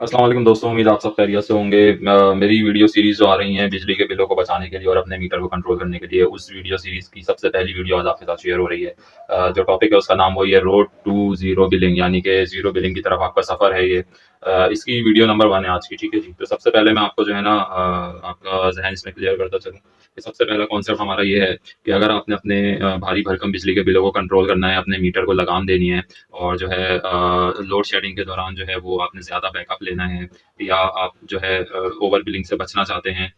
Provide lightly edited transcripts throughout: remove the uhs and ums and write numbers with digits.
अस्सलाम वालेकुम दोस्तों, उम्मीद आप सब खैरियत से होंगे। मेरी वीडियो सीरीज़ जो आ रही हैं बिजली के बिलों को बचाने के लिए और अपने मीटर को कंट्रोल करने के लिए, उस वीडियो सीरीज़ की सबसे पहली वीडियो आज आपके साथ शेयर हो रही है। जो टॉपिक है उसका नाम वही है, रोड टू ज़ीरो बिलिंग, यानी कि ज़ीरो बिलिंग की तरफ आपका सफ़र है ये। इसकी वीडियो नंबर 1 है आज की, ठीक है जी। तो सबसे पहले मैं आपको जो है ना आपका ज़हन इसमें क्लियर करता चलूँ कि सबसे पहला कॉन्सेप्ट हमारा ये है कि अगर आपने अपने भारी भरकम बिजली के बिलों को कंट्रोल करना है, अपने मीटर को लगाम देनी है और जो है लोड शेडिंग के दौरान जो है वो आपने ज़्यादा बैकअप लेना है, या आप जो है ओवर बिलिंग से बचना चाहते हैं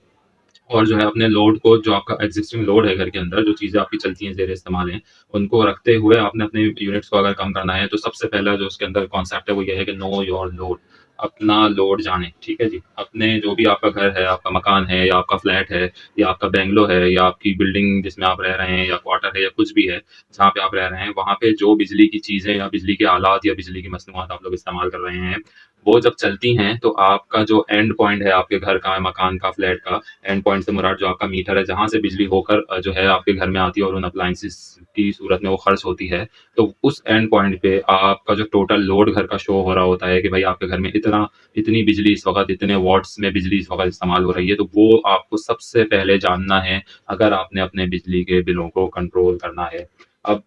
और जो है अपने लोड को, जो आपका एग्जिस्टिंग लोड है घर के अंदर, जो चीज़ें आपकी चलती हैं, ज़ेर इस्तेमाल हैं, उनको रखते हुए आपने अपने यूनिट्स को अगर कम करना है, तो सबसे पहला जो उसके अंदर कॉन्सेप्ट है वो ये है कि नो योर लोड। अपना लोड जाने, ठीक है जी। अपने जो भी आपका घर है, आपका मकान है या आपका फ्लैट है या आपका बैंगलो है या आपकी बिल्डिंग जिसमें आप रह रहे हैं या क्वार्टर है या कुछ भी है जहाँ पे आप रह रहे हैं, वहाँ पे जो बिजली की चीज़ें या बिजली के आलात या बिजली की मसनूआत आप लोग इस्तेमाल कर रहे हैं, वो जब चलती हैं तो आपका जो एंड पॉइंट है आपके घर का, मकान का, फ्लैट का, एंड पॉइंट से मुराद जो आपका मीटर है, जहाँ से बिजली होकर जो है आपके घर में आती है और उन अप्लायंसेस की सूरत में वो खर्च होती है, तो उस एंड पॉइंट पे आपका जो टोटल लोड घर का शो हो रहा होता है कि भाई आपके घर में इतनी बिजली इस वक़्त, इतने वॉट्स में बिजली इस वक़्त इस्तेमाल हो रही है, तो वो आपको सबसे पहले जानना है, अगर आपने अपने बिजली के बिलों को कंट्रोल करना है। अब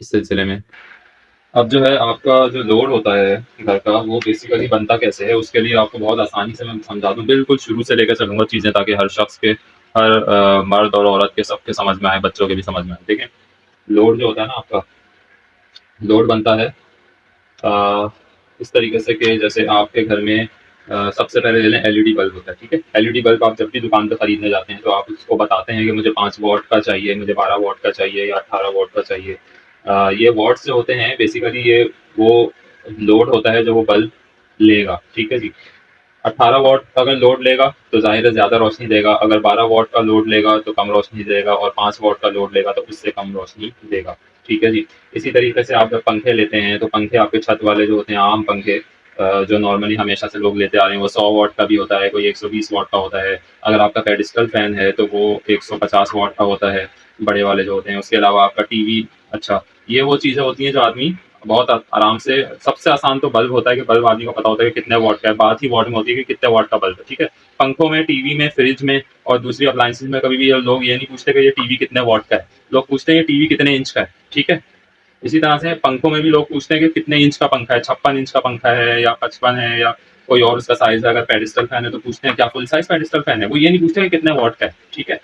इस सिलसिले में अब जो है आपका जो लोड होता है घर का, वो बेसिकली बनता कैसे है, उसके लिए आपको बहुत आसानी से मैं समझा दूँ। बिल्कुल शुरू से लेकर चलूँगा चीज़ें, ताकि हर शख्स के, हर मर्द और औरत के, सबके समझ में आए, बच्चों के भी समझ में आए। देखें, लोड जो होता है ना आपका, लोड बनता है इस तरीके से कि जैसे आपके घर में सबसे पहले ले लें, एलईडी बल्ब होता है, ठीक है। एलईडी बल्ब आप जब भी दुकान पे खरीदने जाते हैं तो आप उसको बताते हैं कि मुझे 5 वॉट का चाहिए, मुझे 12 वॉट का चाहिए या 18 वॉट का चाहिए। ये वॉट्स जो होते हैं बेसिकली ये वो लोड होता है जो वो बल्ब लेगा, ठीक है जी। 18 वॉट अगर लोड लेगा तो ज़ाहिर है ज़्यादा रोशनी देगा, अगर 12 वॉट का लोड लेगा तो कम रोशनी देगा और 5 वॉट का लोड लेगा तो उससे कम रोशनी देगा, ठीक है जी। इसी तरीके से आप जब पंखे लेते हैं तो पंखे आपके छत वाले जो होते हैं, आम पंखे जो नॉर्मली हमेशा से लोग लेते आ रहे हैं, वो 100 वॉट का भी होता है, कोई 120 वॉट का होता है। अगर आपका पेडिस्टल फैन है तो वो 150 वॉट का होता है, बड़े वाले जो होते हैं। उसके अलावा आपका टीवी, अच्छा, ये वो चीज़ें होती हैं जो आदमी बहुत आराम से, सबसे आसान तो बल्ब होता है कि बल्ब आदमी को पता होता है कि कितने वॉट का है, बात ही वॉट में होती है कि कितने वॉट का बल्ब है, ठीक है। पंखों में, टीवी में, फ्रिज में और दूसरी अप्लायंसेज में कभी भी ये लोग ये नहीं पूछते कि ये टीवी कितने वॉट का है, लोग पूछते हैं ये टीवी कितने इंच का है, ठीक है। इसी तरह से पंखों में भी लोग पूछते हैं कि कितने इंच का पंखा है, 56 इंच का पंखा है या 55 है या कोई और उसका साइज है। अगर पेडिस्टल फैन है तो पूछते हैं क्या फुल साइज पेडिस्टल फैन है, वो ये नहीं पूछते कि कितने वॉट का है, ठीक है।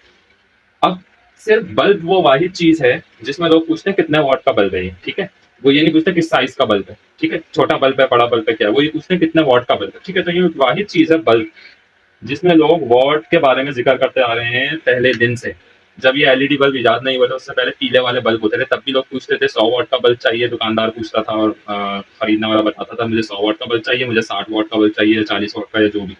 अब सिर्फ बल्ब वो वाहिद चीज है जिसमें लोग पूछते हैं कितने वॉट का बल्ब है ये, ठीक है। वो ये नहीं पूछते किस साइज का बल्ब है, ठीक है, छोटा बल्ब है, बड़ा बल्ब है, क्या है, वो ये पूछते हैं कितने वॉट का बल्ब है, ठीक है। तो ये वाहिद चीज है बल्ब, जिसमें लोग वॉट के बारे में जिक्र करते आ रहे हैं पहले दिन से। जब ये एलईडी बल्ब इजाद नहीं हुआ था उससे पहले पीले वाले बल्ब होते थे, तब भी लोग पूछते थे 100 वॉट का बल्ब चाहिए, दुकानदार पूछता था और खरीदने वाला बताता था मुझे 100 वॉट का बल्ब चाहिए, मुझे 60 वॉट का बल्ब चाहिए, 40 वॉट का, या जो भी।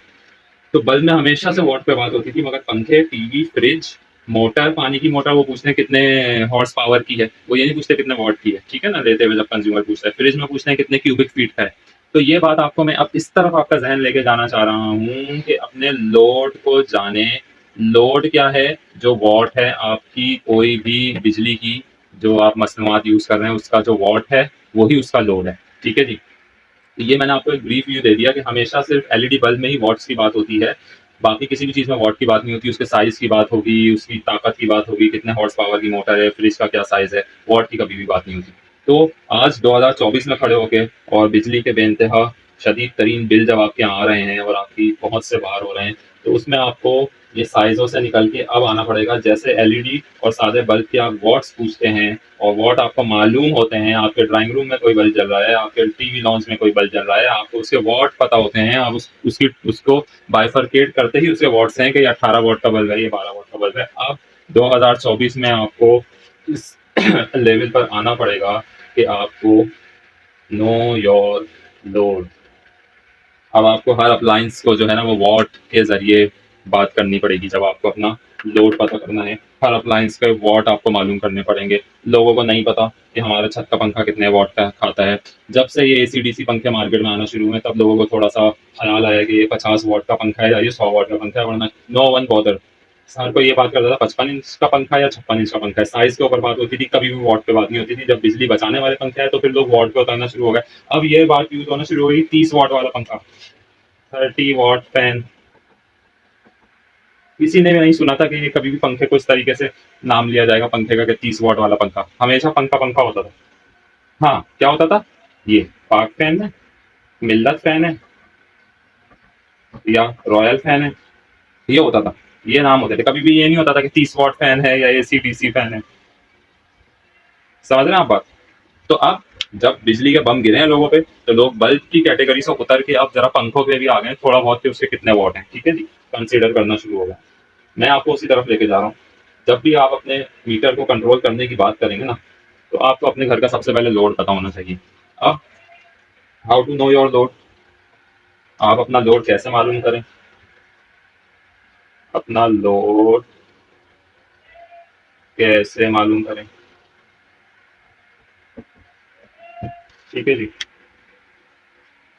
तो बल्ब में हमेशा से वॉट पे बात होती थी, मगर पंखे, टीवी, फ्रिज, मोटर, पानी की मोटर, वो पूछते हैं कितने हॉर्स पावर की है, वो ये नहीं पूछते कितने वॉट की है, ठीक है ना। लेते हुए जब कंज्यूमर पूछता है, फ्रिज में पूछते हैं कितने क्यूबिक फीट का है। तो ये बात आपको मैं अब इस तरफ आपका जहन लेके जाना चाह रहा हूँ कि अपने लोड को जाने। लोड क्या है? जो वॉट है आपकी कोई भी बिजली की, जो आप मसनूआत यूज कर रहे हैं, उसका जो वॉट है वही उसका लोड है, ठीक है जी। तो ये मैंने आपको एक ब्रीफ व्यू दे दिया कि हमेशा सिर्फ एलईडी बल्ब में ही वॉट्स की बात होती है, बाकी किसी भी चीज़ में वॉट की बात नहीं होती। उसके साइज की बात होगी, उसकी ताकत की बात होगी, कितने हॉर्स पावर की मोटर है, फ्रिज का क्या साइज है, वॉट की कभी भी बात नहीं होती। तो आज 2024 में खड़े होके और बिजली के बेइंतहा शदीद तरीन बिल जब आपके यहाँ आ रहे हैं और आपकी पहुंच से बाहर हो रहे हैं, तो उसमें आपको ये साइजों से निकल के अब आना पड़ेगा। जैसे एलईडी और सादे बल्ब के आप वॉट्स पूछते हैं और वॉट आपको मालूम होते हैं, आपके ड्राइंग रूम में कोई बल्ब जल रहा है, आपके टीवी लॉन्च में कोई बल्ब जल रहा है, आपको उसके वॉट पता होते हैं, आप उसको बाइफरकेट करते ही उसके वॉट्स हैं कि ये 18 वॉट का बल्ब है, ये 12 वॉट का बल्ब है। अब 2024 में आपको इस लेवल पर आना पड़ेगा कि आपको नो योर लोड। अब आपको हर अप्लायंस को जो है ना वो वॉट के जरिए बात करनी पड़ेगी। जब आपको अपना लोड पता करना है, हर अप्लायंस के वॉट आपको मालूम करने पड़ेंगे। लोगों को नहीं पता कि हमारा छत का पंखा कितने वॉट का खाता है। जब से ये एसी डीसी पंखे मार्केट में आना शुरू हुए तब लोगों को थोड़ा सा ख्याल आया कि ये 50 वॉट का पंखा है या ये 100 वॉट का पंखा है, वरना नो वन बॉदर। हर कोई ये बात करता था 55 इंच का पंखा या 56 इंच का पंखा है, साइज के ऊपर बात होती थी, कभी भी वॉट पे बात नहीं होती थी। जब बिजली बचाने वाले पंखे आए तो फिर लोग वॉट पे उतरना शुरू हो गए। अब ये बात यूज होना शुरू हो गई 30 वॉट वाला पंखा। 30 वाट फैन, किसी ने भी नहीं सुना था कि ये कभी भी पंखे को इस तरीके से नाम लिया जाएगा पंखे का कि 30 वाट वाला पंखा। हमेशा पंखा पंखा होता था। हाँ, क्या होता था? ये पाक फैन है, मिल्लत फैन है, या रॉयल फैन है, ये होता था। ये नाम होते थे, कभी भी ये नहीं होता था कि 30 वाट फैन है या एसी डीसी फैन है। समझ रहे हैं आप बात? तो अब जब बिजली के बम गिरे हैं लोगों पे, तो लोग बल्ब की कैटेगरी से उतर के अब जरा पंखों पे भी आ गए, थोड़ा बहुत कि उसके कितने वॉट हैं, ठीक है जी, कंसीडर करना शुरू हो गया। मैं आपको उसी तरफ लेके जा रहा हूँ। जब भी आप अपने मीटर को कंट्रोल करने की बात करेंगे ना, तो आपको अपने घर का सबसे पहले लोड पता होना चाहिए। अब how to know your load, आप अपना लोड कैसे मालूम करें? अपना लोड कैसे मालूम करें? ठीक है जी।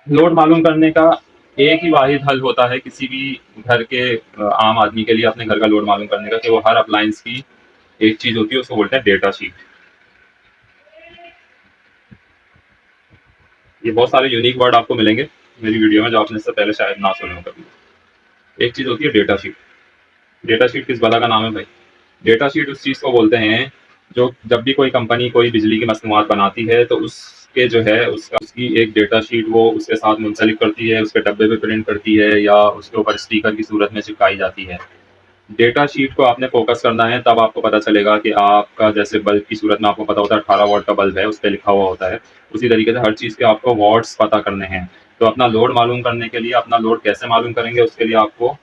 लोड मालूम करने का एक ही वाहिद हल होता है किसी भी घर के आम आदमी के लिए अपने घर का लोड मालूम करने का, कि वो हर अप्लायंस की एक चीज होती है, उसको बोलते हैं डेटा शीट। ये बहुत सारे यूनिक वर्ड आपको मिलेंगे मेरी वीडियो में जो आपने इससे पहले शायद ना सुने हो कभी। एक चीज होती है डेटा शीट। डेटा शीट किस बला का नाम है भाई? डेटा शीट उस चीज को बोलते हैं जो जब भी कोई कंपनी कोई बिजली की मसनूआत बनाती है, तो उसके जो है उसकी एक डेटा शीट वो उसके साथ मुंसलिक करती है, उसके डब्बे पे प्रिंट करती है, या उसके ऊपर स्टिकर की सूरत में चिपकाई जाती है। डेटा शीट को आपने फोकस करना है, तब आपको पता चलेगा कि आपका जैसे बल्ब की सूरत में आपको पता होता है 18 वाट का बल्ब है, उस पर लिखा हुआ होता है, उसी तरीके से हर चीज़ के आपको वाट्स पता करने हैं। तो अपना लोड मालूम करने के लिए अपना लोड कैसे मालूम करेंगे? उसके लिए आपको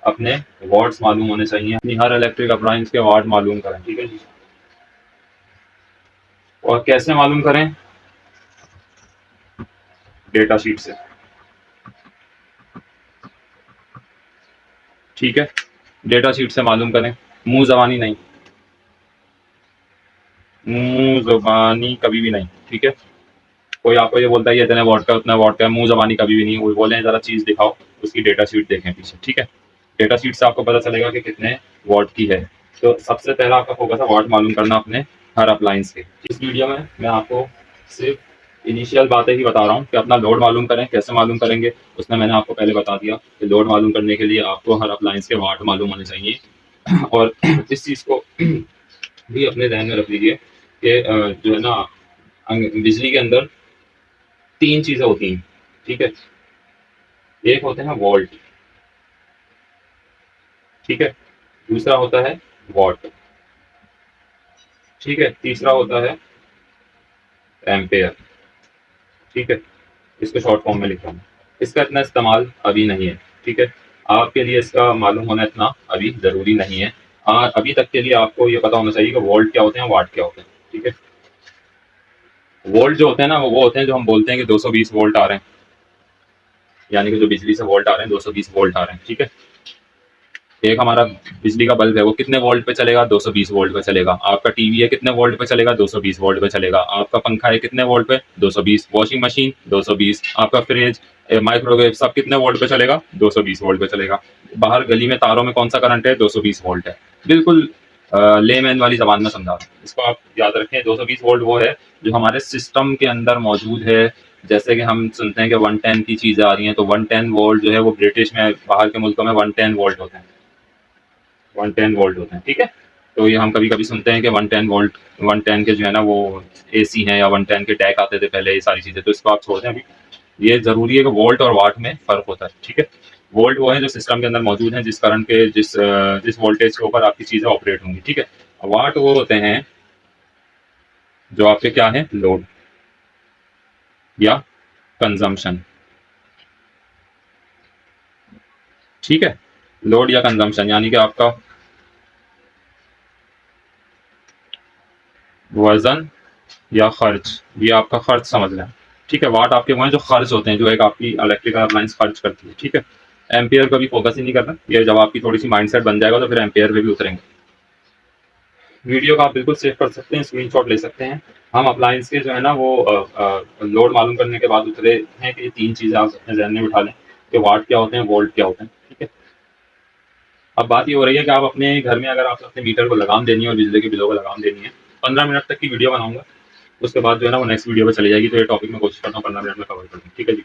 अपने वाट्स मालूम होने चाहिए, अपनी हर इलेक्ट्रिक अप्लायंस के वाट मालूम करें, ठीक है जी। और कैसे मालूम करें? डेटा शीट से, ठीक है। डेटा शीट से मालूम करें, मुंह जबानी नहीं, मुंह जबानी कभी भी नहीं, ठीक है। कोई आपको ये बोलता है ये इतने वाट का उतना वाट का, मुंह जबानी कभी भी नहीं। वो बोले जरा चीज दिखाओ, उसकी डेटा शीट देखें पीछे, ठीक है। डेटा शीट से आपको पता चलेगा कि कितने वाट की है। तो सबसे पहला आपका फोकस है वाट मालूम करना अपने हर अप्लायंस के। इस वीडियो में मैं आपको सिर्फ इनिशियल बातें ही बता रहा हूँ कि अपना लोड मालूम करें, कैसे मालूम करेंगे उसमें मैंने आपको पहले बता दिया कि लोड मालूम करने के लिए आपको हर अप्लायंस के वाट मालूम होने चाहिए। और इस चीज़ को भी अपने ध्यान में रख लीजिए कि जो है ना, बिजली के अंदर तीन चीजें होती हैं, ठीक है। एक होते हैं वोल्ट, ठीक है। दूसरा होता है वॉट, ठीक है। तीसरा होता है एम्पेयर, ठीक है। इसको शॉर्ट फॉर्म में लिखा हूँ। इसका इतना इस्तेमाल अभी नहीं है, ठीक है। आपके लिए इसका मालूम होना इतना अभी जरूरी नहीं है। अभी तक के लिए आपको ये पता होना चाहिए कि वोल्ट क्या होते हैं, वाट क्या होते हैं, ठीक है। वोल्ट जो होते हैं ना, वो होते हैं जो हम बोलते हैं कि 220 वोल्ट आ रहे हैं, यानी कि जो बिजली से वोल्ट आ रहे हैं 220 वोल्ट आ रहे हैं, ठीक है। एक हमारा बिजली का बल्ब है, वो कितने वोल्ट पे चलेगा? 220 वोल्ट पे चलेगा। आपका टीवी है कितने वोल्ट पे चलेगा? 220 वोल्ट पे चलेगा। आपका पंखा है कितने वोल्ट पे? 220। Washing machine 220। आपका फ्रिज, माइक्रोवेव सब कितने वोल्ट पे चलेगा? 220 वोल्ट पे चलेगा। बाहर गली में तारों में कौन सा करंट है? 220 वोल्ट है। बिल्कुल लेमैन वाली जबान में समझा रहा हूं। इसको आप याद रखें, 220 वोल्ट वो है जो हमारे सिस्टम के अंदर मौजूद है। जैसे कि हम सुनते हैं कि 110 की चीजें आ रही हैं, तो 110 वोल्ट जो है वो ब्रिटिश में, बाहर के मुल्कों में 110 वोल्ट होते हैं, 110 वोल्ट होते हैं, ठीक है। तो ये हम कभी कभी सुनते हैं कि 110 वोल्ट, 110 के जो है ना वो एसी हैं, या 110 के डैक आते थे पहले, ये सारी चीजें तो इसको आप छोड़ दें अभी। ये जरूरी है कि वोल्ट और वाट में फर्क होता है, ठीक है। वोल्ट वो है जो सिस्टम के अंदर मौजूद है, जिस करंट के जिस वोल्टेज के ऊपर आपकी चीजें ऑपरेट होंगी, ठीक है। वाट वो होते हैं जो आपके क्या है, लोड या कंजम्पशन, ठीक है। लोड या कंजम्पशन यानी कि आपका वजन या खर्च, ये आपका खर्च समझ लें, ठीक है। वाट आपके वो हैं जो खर्च होते हैं, जो एक आपकी इलेक्ट्रिकल अप्लायंस खर्च करती है, ठीक है। एम्पियर का भी फोकस ही नहीं करना, ये जब आपकी थोड़ी सी माइंडसेट बन जाएगा तो फिर एम्पियर पे भी उतरेंगे। वीडियो का आप बिल्कुल सेव कर सकते हैं, स्क्रीनशॉट ले सकते हैं। हम अप्लायंस के जो है ना वो लोड मालूम करने के बाद उतरे हैं कि ये तीन चीज़ें आप अपने जहन में बिठा लें कि वाट क्या होते हैं, वोल्ट क्या होते हैं, ठीक है। अब बात ये हो रही है कि आप अपने घर में अगर आप अपने मीटर को लगाम देनी है और बिजली के बिलों को लगाम देनी है, 15 मिनट तक की वीडियो बनाऊंगा, उसके बाद जो है ना वो नेक्स्ट वीडियो पे चली जाएगी। तो ये टॉपिक मैं कोशिश करता हूँ 15 मिनट में कवर कर दूँ, ठीक है जी।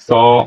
100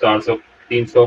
300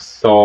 100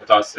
50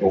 2.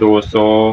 200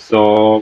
100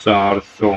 400